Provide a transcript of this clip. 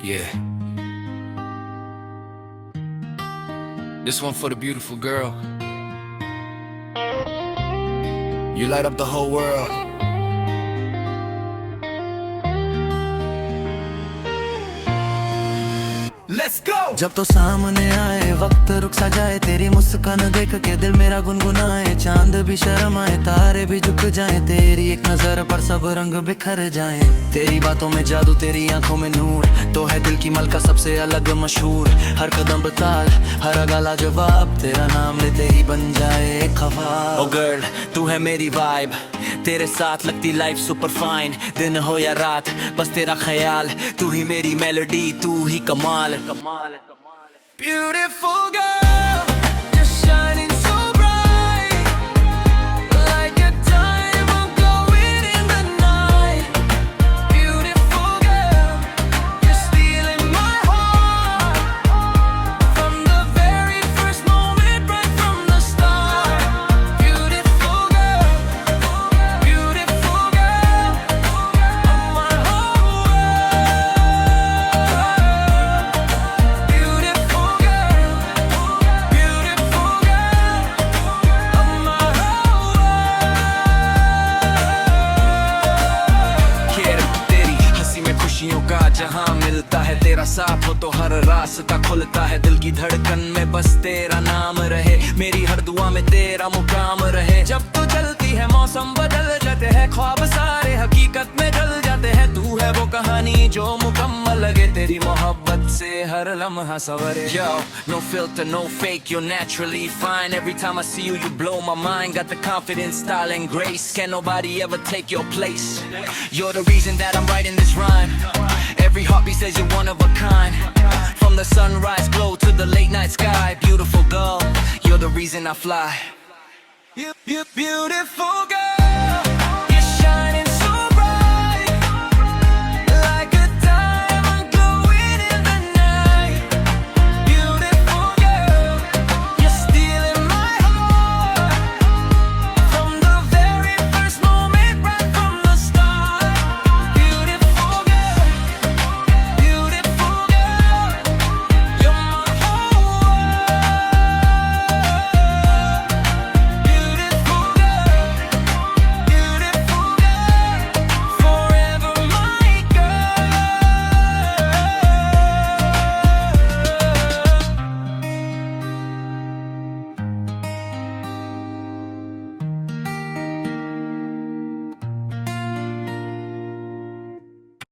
Yeah. This one for the beautiful girl. You light up the whole world. Let's go! जब तो सामने आए वक्त रुक सा जाए, तेरी मुस्कान देख के दिल मेरा गुनगुनाए। चांद भी शर्म आए, तारे भी झुक जाए, तेरी एक नजर पर सब रंग बिखर जाए। तेरी बातों में जादू, तेरी आंखों में नूर, तो है दिल की मलका सबसे अलग मशहूर। हर कदम बताल, हर गाला जवाब, तेरा नाम लेते ही बन जाए एक ख्वाब। ओ गर्ल, तू है मेरी वाइब, तेरे साथ लगती लाइफ सुपर फाइन। दिन हो या रात, बस तेरा ख्याल, तू ही मेरी मेलोडी, तू ही कमाल। Beautiful girl, you're shining so bright, like a diamond glowing in the night. Beautiful girl, you're stealing my heart, from the very first moment, right from the start. Beautiful girl, beautiful girl, of my whole world. Beautiful girl, beautiful girl, of my whole world. Kher तेरी हंसी में खुशियों का जहां मिलता है, तेरा साथ हो तो हर रास्ता खुलता है। दिल की धड़कन में बस तेरा नाम रहे, मेरी हर दुआ में तेरा मुकाम रहे। जब तू चलती है मौसम बदल जाते हैं, ख्वाब सारे हकीकत में ढल जाते हैं। तू है वो कहानी जो मुकम्मल लगे, तेरी मोहब्बत से हर लम्हा सवरे। Yo, no filter, no fake, you're naturally fine. Every time I see you, you blow my mind. Got the confidence, style and grace, can nobody ever take your place. You're the reason that I'm writing this rhyme. Every heartbeat says you're one of a kind. From the sunrise glow to the late night sky. Beautiful girl, you're the reason I fly. You beautiful girl.